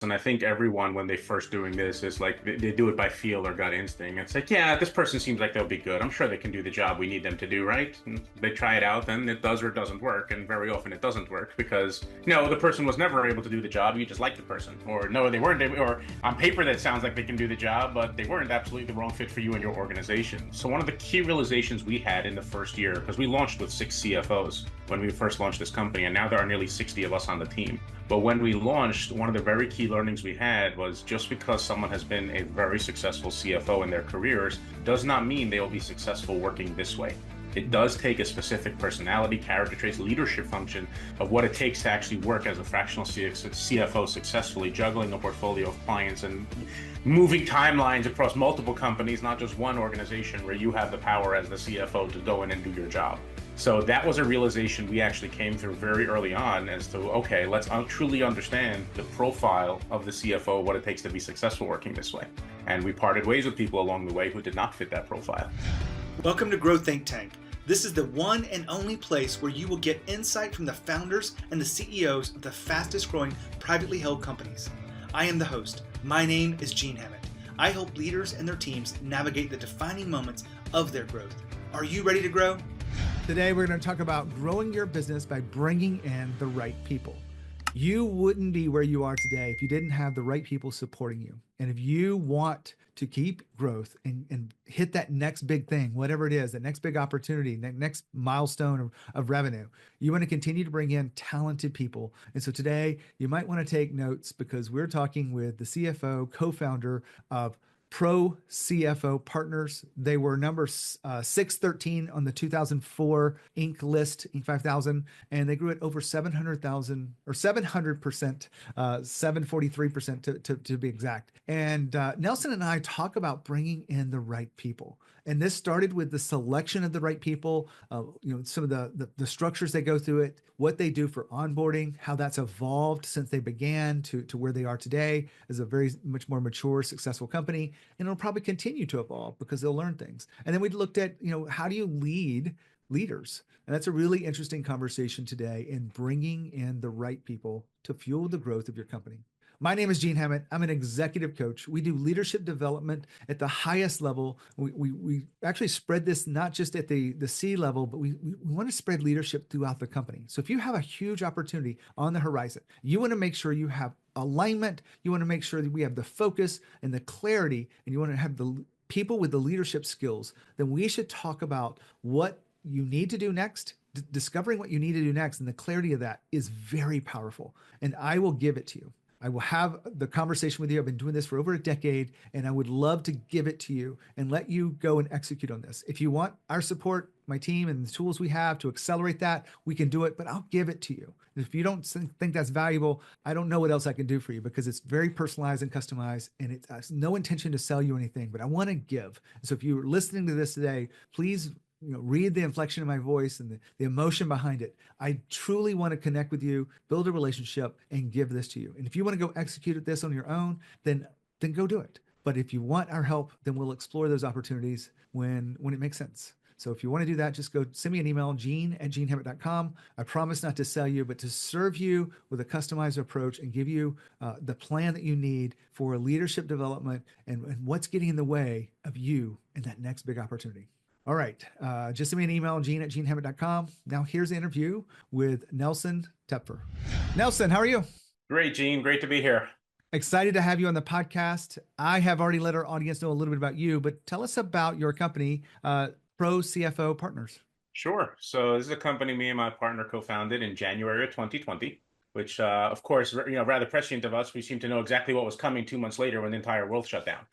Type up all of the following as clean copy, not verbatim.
And I think everyone, when they first doing this, is like they do it by feel or gut instinct. It's like, yeah, this person seems like they'll be good. I'm sure they can do the job we need them to do, right? And they try it out, and it does or doesn't work. And very often it doesn't work because no, the person was never able to do the job. You just like the person, or no, they weren't able, or on paper that sounds like they can do the job, but they weren't absolutely the wrong fit for you and your organization. So one of the key realizations we had in the first year, because we launched with 6 CFOs when we first launched this company, and now there are nearly 60 of us on the team. But when we launched, one of the very key learnings we had was just because someone has been a very successful CFO in their careers does not mean they will be successful working this way. It does take a specific personality, character traits, leadership function of what it takes to actually work as a fractional CFO successfully, juggling a portfolio of clients and moving timelines across multiple companies, not just one organization where you have the power as the CFO to go in and do your job. So that was a realization we actually came through very early on as to, okay, let's truly understand the profile of the CFO, what it takes to be successful working this way. And we parted ways with people along the way who did not fit that profile. Welcome to Grow Think Tank. This is the one and only place where you will get insight from the founders and the CEOs of the fastest growing privately held companies. I am the host. My name is Gene Hammett. I help leaders and their teams navigate the defining moments of their growth. Are you ready to grow? Today, we're going to talk about growing your business by bringing in the right people. You wouldn't be where you are today if you didn't have the right people supporting you. And if you want to keep growth and hit that next big thing, whatever it is, that next big opportunity, that next milestone of revenue, you want to continue to bring in talented people. And so today, you might want to take notes because we're talking with the CFO, co-founder of Pro CFO Partners. They were number 613 on the 2004 Inc. list, Inc. 5000, and they grew at over 700,000 or 700%, 743% to be exact. And Nelson and I talk about bringing in the right people. And this started with the selection of the right people, some of the structures they go through it, what they do for onboarding, how that's evolved since they began to where they are today as a very much more mature, successful company. And it'll probably continue to evolve because they'll learn things. And then we looked at, how do you lead leaders? And that's a really interesting conversation today in bringing in the right people to fuel the growth of your company. My name is Gene Hammett. I'm an executive coach. We do leadership development at the highest level. We actually spread this not just at the C level, but we want to spread leadership throughout the company. So if you have a huge opportunity on the horizon, you want to make sure you have alignment. You want to make sure that we have the focus and the clarity, and you want to have the people with the leadership skills, then we should talk about what you need to do next. Discovering what you need to do next and the clarity of that is very powerful. And I will give it to you. I will have the conversation with you. I've been doing this for over a decade, and I would love to give it to you and let you go and execute on this. If you want our support, my team and the tools we have to accelerate that, we can do it, but I'll give it to you. If you don't think that's valuable, I don't know what else I can do for you because it's very personalized and customized, and it has no intention to sell you anything, but I want to give. So if you're listening to this today, please read the inflection of my voice and the emotion behind it. I truly want to connect with you, build a relationship, and give this to you. And if you want to go execute this on your own, then go do it. But if you want our help, then we'll explore those opportunities when it makes sense. So if you want to do that, just go send me an email, gene@genehammett.com. I promise not to sell you, but to serve you with a customized approach and give you the plan that you need for leadership development and what's getting in the way of you in that next big opportunity. All right. Just send me an email, gene@genehammett.com. Now here's the interview with Nelson Tepfer. Nelson, how are you? Great, Gene. Great to be here. Excited to have you on the podcast. I have already let our audience know a little bit about you, but tell us about your company, Pro CFO Partners. Sure. So this is a company me and my partner co-founded in January of 2020, which, of course, rather prescient of us. We seem to know exactly what was coming 2 months later when the entire world shut down.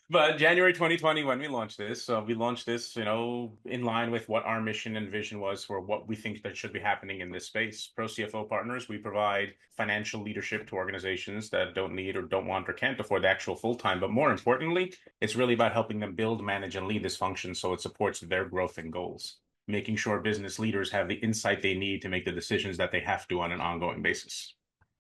But January 2020, when we launched this, in line with what our mission and vision was for what we think that should be happening in this space. Pro CFO Partners, we provide financial leadership to organizations that don't need or don't want or can't afford the actual full-time. But more importantly, it's really about helping them build, manage, and lead this function so it supports their growth and goals, making sure business leaders have the insight they need to make the decisions that they have to on an ongoing basis.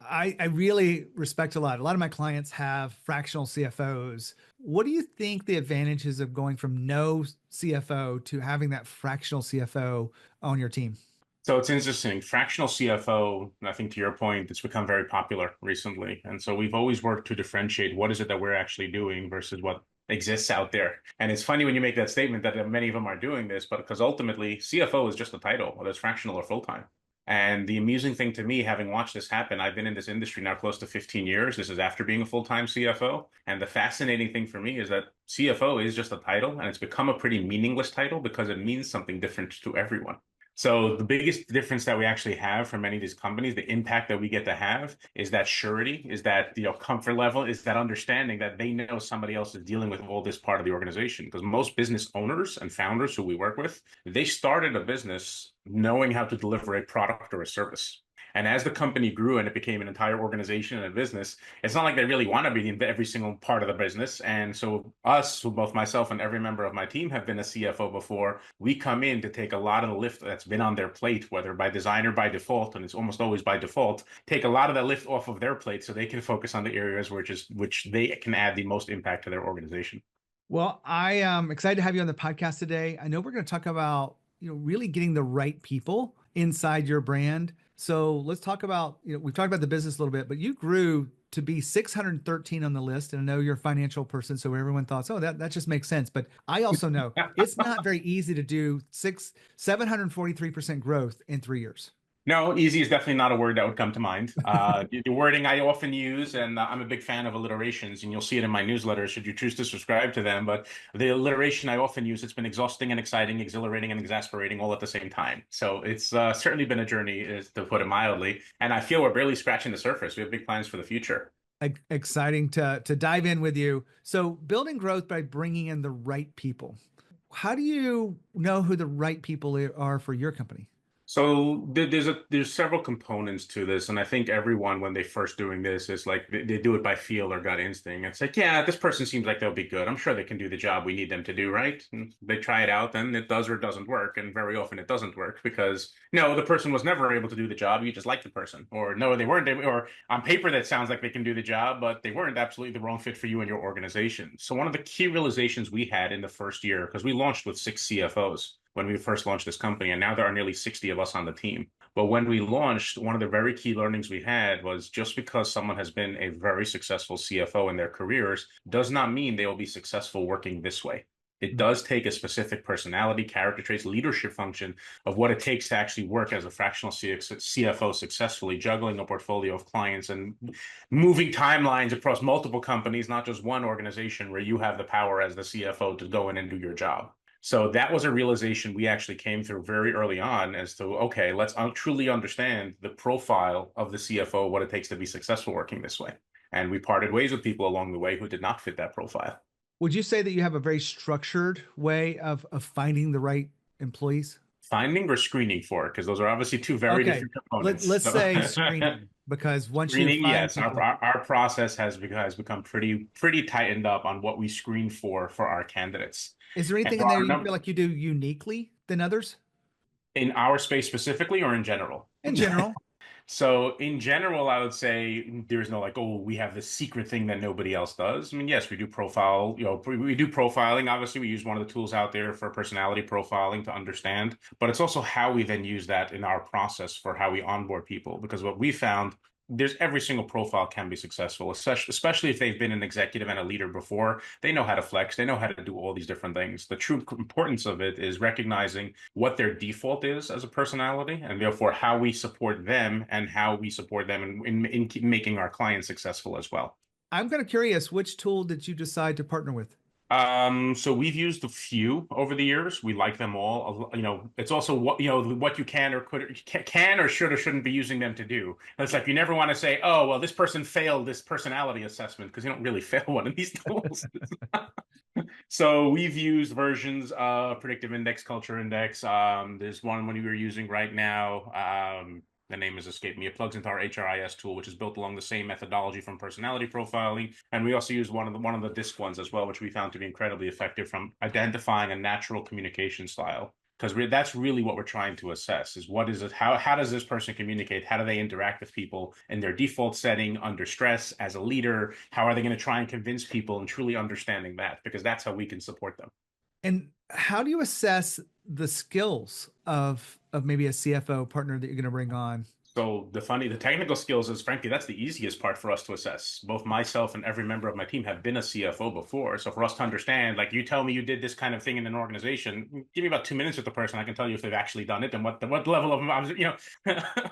I really respect a lot. A lot of my clients have fractional CFOs. What do you think the advantages of going from no CFO to having that fractional CFO on your team? So it's interesting. Fractional CFO, I think to your point, it's become very popular recently. And so we've always worked to differentiate what is it that we're actually doing versus what exists out there. And it's funny when you make that statement that many of them are doing this, but because ultimately CFO is just a title, whether it's fractional or full-time. And the amusing thing to me, having watched this happen, I've been in this industry now close to 15 years. This is after being a full-time CFO. And the fascinating thing for me is that CFO is just a title, and it's become a pretty meaningless title because it means something different to everyone. So the biggest difference that we actually have for many of these companies, the impact that we get to have is that surety, is that comfort level, is that understanding that they know somebody else is dealing with all this part of the organization. Because most business owners and founders who we work with, they started a business knowing how to deliver a product or a service. And as the company grew and it became an entire organization and a business, it's not like they really want to be in every single part of the business. And so us, who both myself and every member of my team have been a CFO before, we come in to take a lot of the lift that's been on their plate, whether by design or by default, and it's almost always by default, take a lot of that lift off of their plate so they can focus on the areas which they can add the most impact to their organization. Well, I am excited to have you on the podcast today. I know we're going to talk about, really getting the right people inside your brand. So let's talk about, we've talked about the business a little bit, but you grew to be 613 on the list. And I know you're a financial person, so everyone thought, oh, that just makes sense. But I also know it's not very easy to do 743% growth in 3 years. No, easy is definitely not a word that would come to mind. The wording I often use, and I'm a big fan of alliterations, and you'll see it in my newsletter should you choose to subscribe to them. But the alliteration I often use, it's been exhausting and exciting, exhilarating and exasperating all at the same time. So it's certainly been a journey, to put it mildly. And I feel we're barely scratching the surface. We have big plans for the future. Exciting to dive in with you. So building growth by bringing in the right people. How do you know who the right people are for your company? So there's several components to this, and I think everyone when they first doing this is like they do it by feel or gut instinct. It's like, yeah, this person seems like they'll be good. I'm sure they can do the job we need them to do, right? And they try it out, then it does or doesn't work, and very often it doesn't work because no, the person was never able to do the job. You just like the person, or no, they weren't, or on paper that sounds like they can do the job, but they weren't absolutely the wrong fit for you and your organization. So one of the key realizations we had in the first year, because we launched with 6 CFOs when we first launched this company, and now there are nearly 60 of us on the team. But when we launched, one of the very key learnings we had was just because someone has been a very successful CFO in their careers does not mean they will be successful working this way. It does take a specific personality, character traits, leadership function of what it takes to actually work as a fractional CFO successfully, juggling a portfolio of clients and moving timelines across multiple companies, not just one organization where you have the power as the CFO to go in and do your job. So that was a realization we actually came through very early on as to, okay, let's truly understand the profile of the CFO, what it takes to be successful working this way. And we parted ways with people along the way who did not fit that profile. Would you say that you have a very structured way of finding the right employees? Finding or screening for it, because those are obviously two very different components. Let's say screening, because once screening, you find yes, people... our process has become pretty tightened up on what we screen for our candidates. Is there anything in there you feel like you do uniquely than others? In our space specifically, or in general? In general. So in general, I would say there's no like, oh, we have this secret thing that nobody else does. I mean, yes, we do profile, we do profiling. Obviously, we use one of the tools out there for personality profiling to understand, but it's also how we then use that in our process for how we onboard people. Because what we found, there's every single profile can be successful, especially if they've been an executive and a leader before. They know how to flex. They know how to do all these different things. The true importance of it is recognizing what their default is as a personality, and therefore how we support them and how we support them in making our clients successful as well. I'm kind of curious, which tool did you decide to partner with? So we've used a few over the years. We like them all. It's also what you can or should or shouldn't be using them to do. It's like you never want to say, oh, well, this person failed this personality assessment, because you don't really fail one of these tools. So we've used versions of Predictive Index, Culture Index. There's one we were using right now. The name has escaped me. It plugs into our HRIS tool, which is built along the same methodology from personality profiling. And we also use one of the DISC ones as well, which we found to be incredibly effective from identifying a natural communication style. Because that's really what we're trying to assess is what is it, how does this person communicate? How do they interact with people in their default setting, under stress, as a leader? How are they going to try and convince people, and truly understanding that? Because that's how we can support them. And how do you assess the skills of of maybe a CFO partner that you're going to bring on? So the technical skills is frankly, that's the easiest part for us to assess. Both myself and every member of my team have been a CFO before. So for us to understand, like you tell me you did this kind of thing in an organization, give me about 2 minutes with the person. I can tell you if they've actually done it and what level of,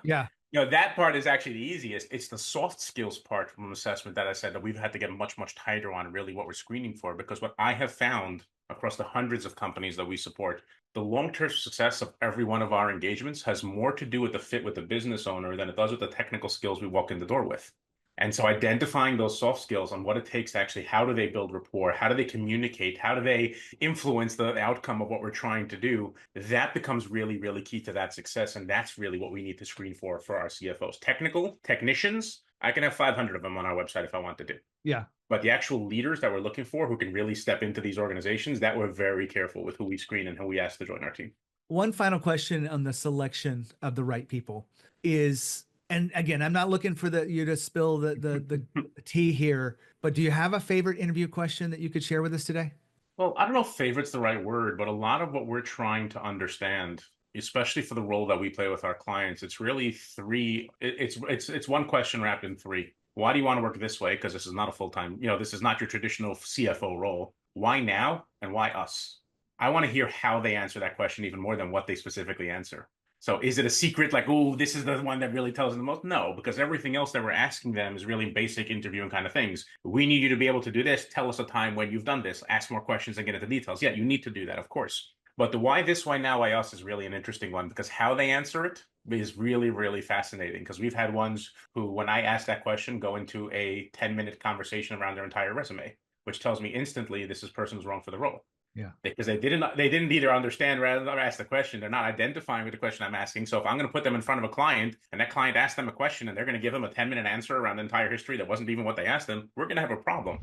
Yeah. that part is actually the easiest. It's the soft skills part from assessment that I said that we've had to get much, much tighter on really what we're screening for. Because what I have found across the hundreds of companies that we support, the long-term success of every one of our engagements has more to do with the fit with the business owner than it does with the technical skills we walk in the door with. And so identifying those soft skills and what it takes to actually, how do they build rapport? How do they communicate? How do they influence the outcome of what we're trying to do? That becomes really, really key to that success. And that's really what we need to screen for our CFOs. Technical technicians, I can have 500 of them on our website if I want to do. Yeah. But the actual leaders that we're looking for who can really step into these organizations, that we're very careful with who we screen and who we ask to join our team. One final question on the selection of the right people is, and again, I'm not looking for you to spill the tea here, but do you have a favorite interview question that you could share with us today? Well, I don't know if favorite's the right word, but a lot of what we're trying to understand, especially for the role that we play with our clients, it's really three. It's one question wrapped in three. Why do you want to work this way? Because this is not a full-time, this is not your traditional CFO role. Why now and why us? I want to hear how they answer that question even more than what they specifically answer. So is it a secret like, oh, this is the one that really tells them the most? No, because everything else that we're asking them is really basic interviewing kind of things. We need you to be able to do this. Tell us a time when you've done this. Ask more questions and get into details. Yeah, you need to do that, of course. But the why this, why now, why us is really an interesting one because how they answer it is really, really fascinating because we've had ones who, when I ask that question, go into a 10-minute conversation around their entire resume, which tells me instantly this person's wrong for the role. Yeah. Because they didn't either understand or ask the question. They're not identifying with the question I'm asking. So if I'm going to put them in front of a client and that client asks them a question and they're going to give them a 10-minute answer around the entire history that wasn't even what they asked them, we're going to have a problem.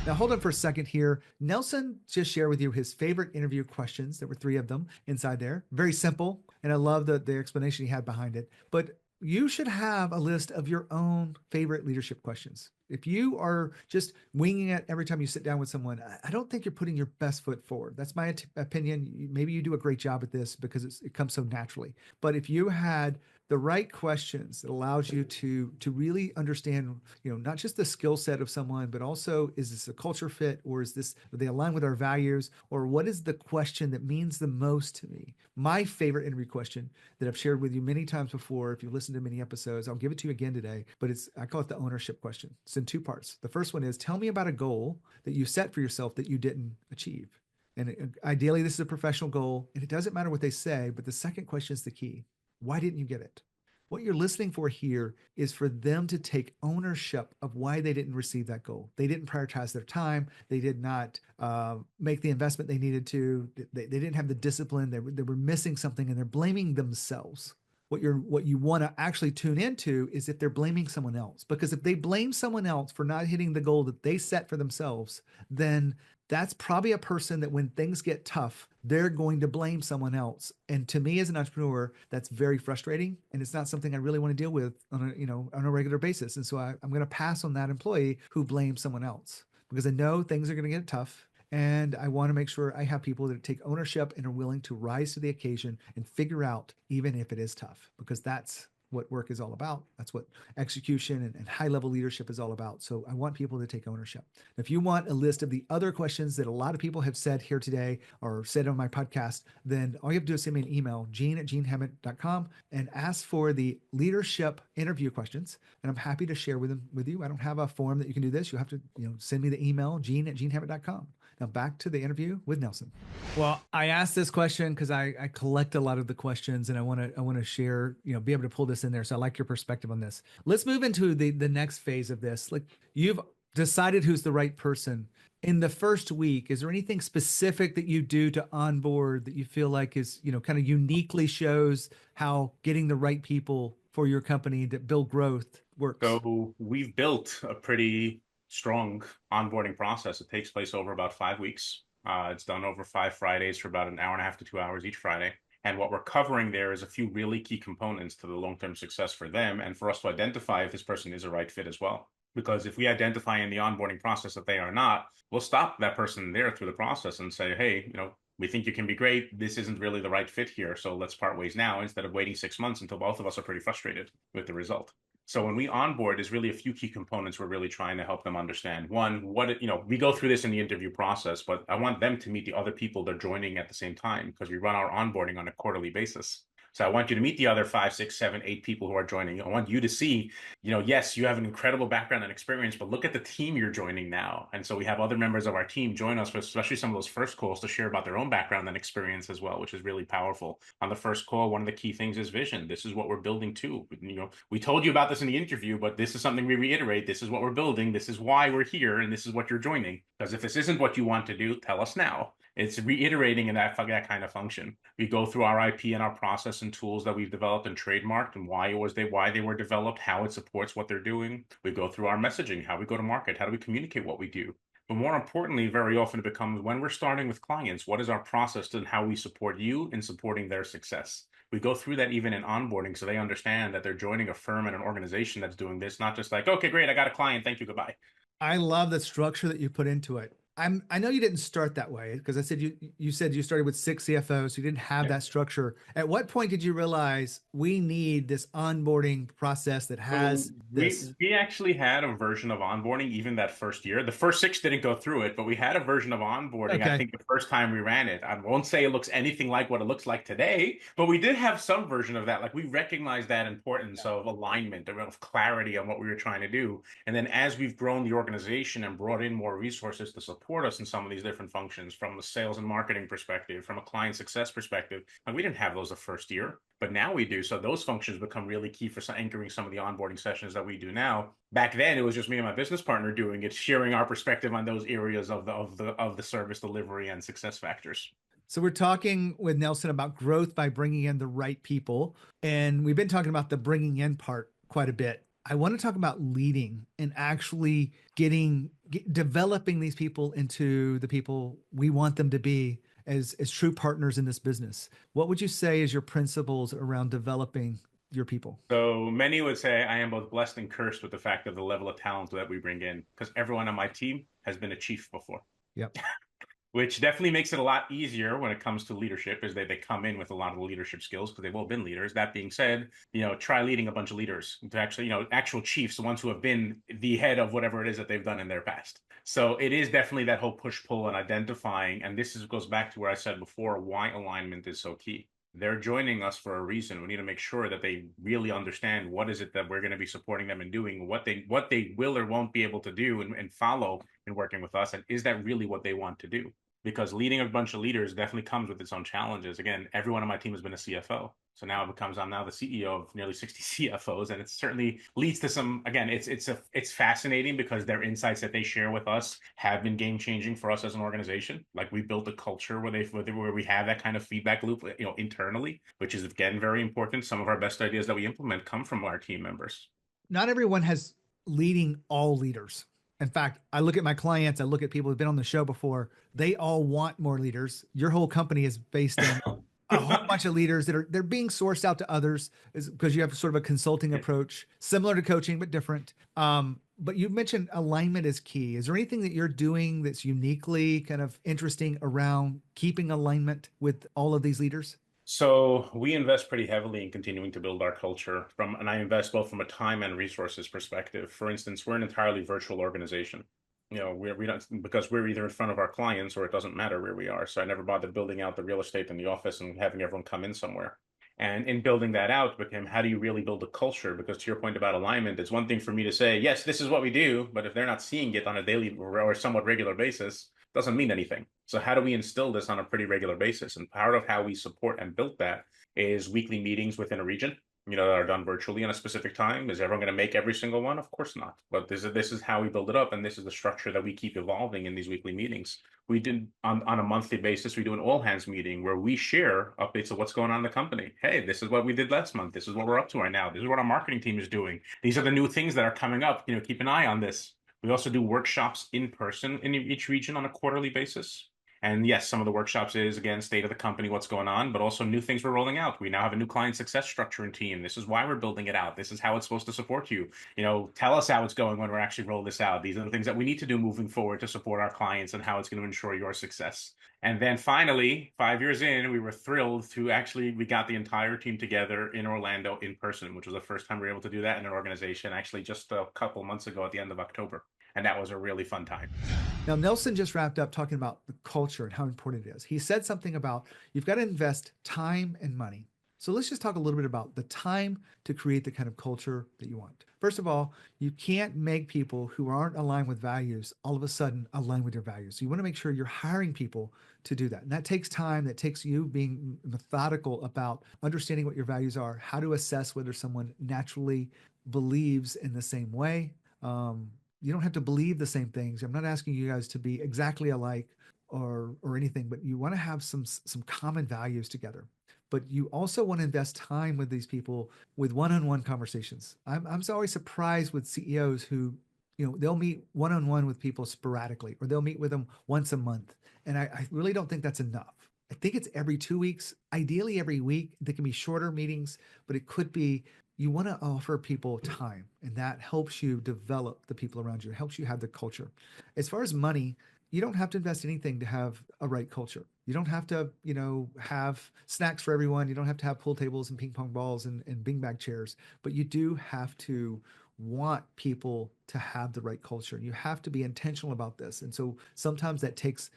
Now, hold on for a second here. Nelson just shared with you his favorite interview questions. There were 3 of them inside there. Very simple. And I love the explanation he had behind it. But you should have a list of your own favorite leadership questions. If you are just winging it every time you sit down with someone, I don't think you're putting your best foot forward. That's my opinion. Maybe you do a great job at this because it comes so naturally. But if you had the right questions that allows you to really understand, not just the skill set of someone, but also, is this a culture fit, or do they align with our values, or what is the question that means the most to me? My favorite interview question that I've shared with you many times before, if you've listened to many episodes, I'll give it to you again today, but I call it the ownership question. It's in 2 parts. The first one is, tell me about a goal that you set for yourself that you didn't achieve. And ideally, this is a professional goal, and it doesn't matter what they say, but the second question is the key. Why didn't you get it? What you're listening for here is for them to take ownership of why they didn't receive that goal. They didn't prioritize their time. They did not make the investment they needed to. They didn't have the discipline. They were missing something, and they're blaming themselves. What you want to actually tune into is if they're blaming someone else. Because if they blame someone else for not hitting the goal that they set for themselves, then that's probably a person that when things get tough, they're going to blame someone else. And to me as an entrepreneur, that's very frustrating. And it's not something I really want to deal with on a regular basis. And so I'm going to pass on that employee who blames someone else because I know things are going to get tough. And I want to make sure I have people that take ownership and are willing to rise to the occasion and figure out, even if it is tough, because that's what work is all about. That's what execution and high-level leadership is all about. So I want people to take ownership. If you want a list of the other questions that a lot of people have said here today or said on my podcast, then all you have to do is send me an email, gene@genehammett.com, and ask for the leadership interview questions. And I'm happy to share with you. I don't have a form that you can do this. You'll have to send me the email, gene@genehammett.com. Now back to the interview with Nelson. Well, I asked this question because I collect a lot of the questions and I want to share, be able to pull this in there. So I like your perspective on this. Let's move into the next phase of this. Like, you've decided who's the right person. In the first week, is there anything specific that you do to onboard that you feel like is, kind of uniquely shows how getting the right people for your company that build growth works? So we've built a pretty strong onboarding process. It takes place over about 5 weeks. It's done over 5 Fridays for about an hour and a half to 2 hours each Friday. And what we're covering there is a few really key components to the long-term success for them and for us to identify if this person is a right fit as well. Because if we identify in the onboarding process that they are not, we'll stop that person there through the process and say, hey, we think you can be great. This isn't really the right fit here. So let's part ways now instead of waiting 6 months until both of us are pretty frustrated with the result. So when we onboard, there's really a few key components we're really trying to help them understand. One, we go through this in the interview process, but I want them to meet the other people they're joining at the same time because we run our onboarding on a quarterly basis. So I want you to meet the other 5, 6, 7, 8 people who are joining. I want you to see, yes, you have an incredible background and experience, but look at the team you're joining now. And so we have other members of our team join us for especially some of those first calls to share about their own background and experience as well, which is really powerful. On the first call, one of the key things is vision. This is what we're building too. We told you about this in the interview, but this is something we reiterate. This is what we're building. This is why we're here. And this is what you're joining. Because if this isn't what you want to do, tell us now. It's reiterating in that kind of function. We go through our IP and our process and tools that we've developed and trademarked and why they were developed, how it supports what they're doing. We go through our messaging, how we go to market, how do we communicate what we do. But more importantly, very often it becomes when we're starting with clients, what is our process and how we support you in supporting their success? We go through that even in onboarding so they understand that they're joining a firm and an organization that's doing this, not just like, okay, great, I got a client, thank you, goodbye. I love the structure that you put into it. I know you didn't start that way because I said you said you started with 6 CFOs. You didn't have that structure. At what point did you realize we need this onboarding process that has this? We actually had a version of onboarding even that first year. The first 6 didn't go through it, but we had a version of onboarding. Okay. I think the first time we ran it. I won't say it looks anything like what it looks like today, but we did have some version of that. Like we recognized that importance of alignment, of clarity on what we were trying to do. And then as we've grown the organization and brought in more resources to support us in some of these different functions, from a sales and marketing perspective, from a client success perspective, and we didn't have those the first year, but now we do. So those functions become really key for anchoring some of the onboarding sessions that we do now. Back then, it was just me and my business partner doing it, sharing our perspective on those areas of the service delivery and success factors. So we're talking with Nelson about growth by bringing in the right people, and we've been talking about the bringing in part quite a bit. I want to talk about leading and actually developing these people into the people we want them to be as true partners in this business. What would you say is your principles around developing your people? So many would say I am both blessed and cursed with the fact of the level of talent that we bring in, because everyone on my team has been a chief before. Yep. Which definitely makes it a lot easier when it comes to leadership, is they come in with a lot of the leadership skills because they've all been leaders. That being said, try leading a bunch of leaders to actually, actual chiefs, the ones who have been the head of whatever it is that they've done in their past. So it is definitely that whole push-pull and identifying. And goes back to where I said before, why alignment is so key. They're joining us for a reason. We need to make sure that they really understand what is it that we're going to be supporting them in doing, what they will or won't be able to do and follow in working with us. And is that really what they want to do? Because leading a bunch of leaders definitely comes with its own challenges. Again, everyone on my team has been a CFO. So now I'm now the CEO of nearly 60 CFOs. And it certainly leads to some, again, it's fascinating because their insights that they share with us have been game changing for us as an organization. Like we built a culture where we have that kind of feedback loop, internally, which is again, very important. Some of our best ideas that we implement come from our team members. Not everyone has leading all leaders. In fact, I look at my clients, I look at people who've been on the show before, they all want more leaders. Your whole company is based on a whole bunch of leaders they're being sourced out to others because you have sort of a consulting approach, similar to coaching, but different. But you mentioned alignment is key. Is there anything that you're doing that's uniquely kind of interesting around keeping alignment with all of these leaders? So we invest pretty heavily in continuing to build our culture and I invest both from a time and resources perspective. For instance, we're an entirely virtual organization. We don't, because we're either in front of our clients or it doesn't matter where we are. So I never bothered building out the real estate in the office and having everyone come in somewhere. And in building that out became, how do you really build a culture? Because to your point about alignment, it's one thing for me to say, yes, this is what we do, but if they're not seeing it on a daily or somewhat regular basis, doesn't mean anything. So how do we instill this on a pretty regular basis? And part of how we support and build that is weekly meetings within a region, that are done virtually on a specific time. Is everyone going to make every single one? Of course not. But this is how we build it up. And this is the structure that we keep evolving in these weekly meetings. We did on a monthly basis, we do an all hands meeting where we share updates of what's going on in the company. Hey, this is what we did last month. This is what we're up to right now. This is what our marketing team is doing. These are the new things that are coming up. Keep an eye on this. We also do workshops in person in each region on a quarterly basis. And yes, some of the workshops is, again, state of the company, what's going on, but also new things we're rolling out. We now have a new client success structure and team. This is why we're building it out. This is how it's supposed to support you. Tell us how it's going when we're actually roll this out. These are the things that we need to do moving forward to support our clients and how it's going to ensure your success. And then finally, 5 years in, we were thrilled to we got the entire team together in Orlando in person, which was the first time we were able to do that in an organization, actually just a couple months ago at the end of October. And that was a really fun time. Now, Nelson just wrapped up talking about the culture and how important it is. He said something about you've got to invest time and money. So let's just talk a little bit about the time to create the kind of culture that you want. First of all, you can't make people who aren't aligned with values all of a sudden align with your values. So you want to make sure you're hiring people to do that. And that takes time. That takes you being methodical about understanding what your values are, how to assess whether someone naturally believes in the same way. You don't have to believe the same things. I'm not asking you guys to be exactly alike or anything, but you want to have some common values together. But you also want to invest time with these people with one-on-one conversations. I'm always surprised with CEOs who, they'll meet one-on-one with people sporadically, or they'll meet with them once a month. And I really don't think that's enough. I think it's every 2 weeks, ideally every week. They can be shorter meetings, but it could be you want to offer people time, and that helps you develop the people around you. It helps you have the culture. As far as money, you don't have to invest anything to have a right culture. You don't have to, have snacks for everyone. You don't have to have pool tables and ping pong balls and beanbag chairs, but you do have to want people to have the right culture. You have to be intentional about this. And so sometimes that takes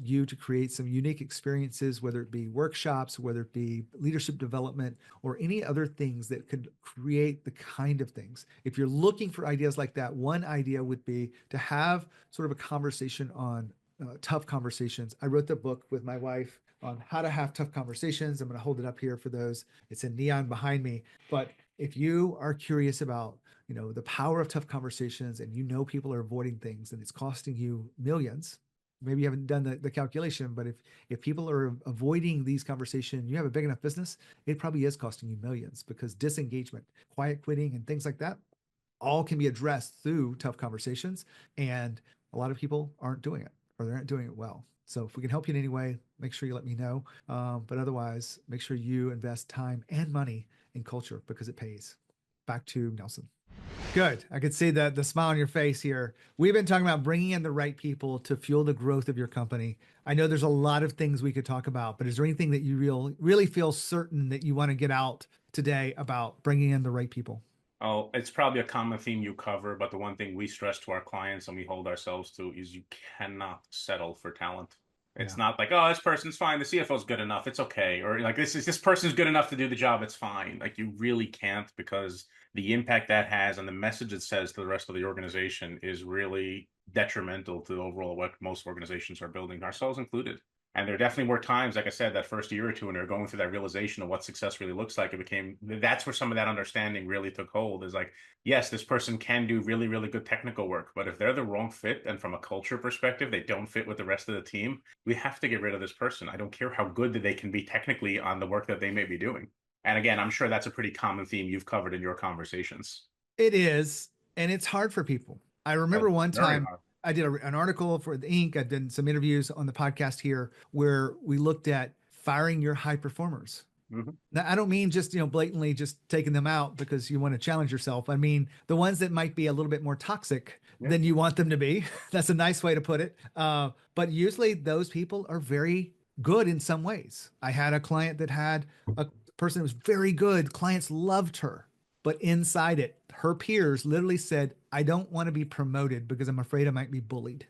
you to create some unique experiences, whether it be workshops, whether it be leadership development, or any other things that could create the kind of things. If you're looking for ideas like that, one idea would be to have sort of a conversation on tough conversations. I wrote the book with my wife on how to have tough conversations. I'm going to hold it up here for those. It's in neon behind me. But if you are curious about the power of tough conversations, and people are avoiding things and it's costing you millions, maybe you haven't done the calculation, but if people are avoiding these conversations, you have a big enough business, it probably is costing you millions, because disengagement, quiet quitting, and things like that all can be addressed through tough conversations. And a lot of people aren't doing it, or they aren't doing it well. So if we can help you in any way, make sure you let me know. But otherwise, make sure you invest time and money in culture, because it pays. Back to Nelson. Good. I could see the smile on your face here. We've been talking about bringing in the right people to fuel the growth of your company. I know there's a lot of things we could talk about, but is there anything that you really feel certain that you want to get out today about bringing in the right people? Oh, it's probably a common theme you cover, but the one thing we stress to our clients and we hold ourselves to is you cannot settle for talent. It's not like, oh, this person's fine, the CFO's good enough, it's okay. Or like this person's good enough to do the job, it's fine. Like, you really can't, because the impact that has and the message it says to the rest of the organization is really detrimental to overall what most organizations are building, ourselves included. And there definitely were times, like I said, that first year or two, when they're going through that realization of what success really looks like, that's where some of that understanding really took hold. Is like, yes, this person can do really, really good technical work, but if they're the wrong fit, and from a culture perspective, they don't fit with the rest of the team, we have to get rid of this person. I don't care how good they can be technically on the work that they may be doing. And again, I'm sure that's a pretty common theme you've covered in your conversations. It is, and it's hard for people. I remember one time Hard. I did an article for the Inc. I did some interviews on the podcast here where we looked at firing your high performers. Mm-hmm. Now, I don't mean just, blatantly just taking them out because you want to challenge yourself. I mean, the ones that might be a little bit more toxic than you want them to be. That's a nice way to put it. But usually those people are very good in some ways. I had a client that had a person that was very good. Clients loved her. But inside it, her peers literally said, I don't want to be promoted because I'm afraid I might be bullied.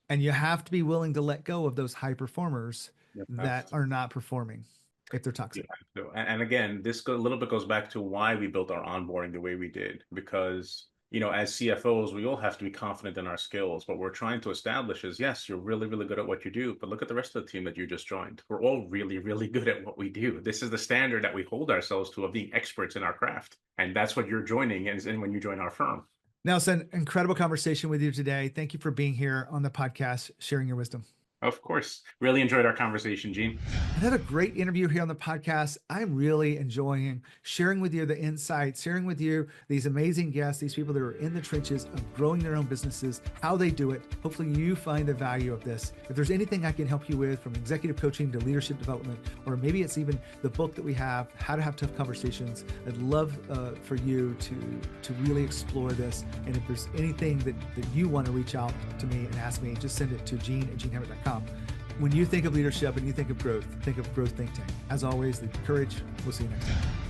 And you have to be willing to let go of those high performers that are not performing if they're toxic. And again, this a little bit goes back to why we built our onboarding the way we did, because as CFOs, we all have to be confident in our skills. What we're trying to establish is, yes, you're really, really good at what you do, but look at the rest of the team that you just joined. We're all really, really good at what we do. This is the standard that we hold ourselves to, of being experts in our craft. And that's what you're joining, and when you join our firm. Nelson, incredible conversation with you today. Thank you for being here on the podcast, sharing your wisdom. Of course. Really enjoyed our conversation, Gene. Another great interview here on the podcast. I'm really enjoying sharing with you the insights, sharing with you these amazing guests, these people that are in the trenches of growing their own businesses, how they do it. Hopefully you find the value of this. If there's anything I can help you with, from executive coaching to leadership development, or maybe it's even the book that we have, How to Have Tough Conversations, I'd love for you to really explore this. And if there's anything that you want to reach out to me and ask me, just send it to gene@genehammett.com. When you think of leadership and you think of growth think Think Tank. As always, the courage. We'll see you next time.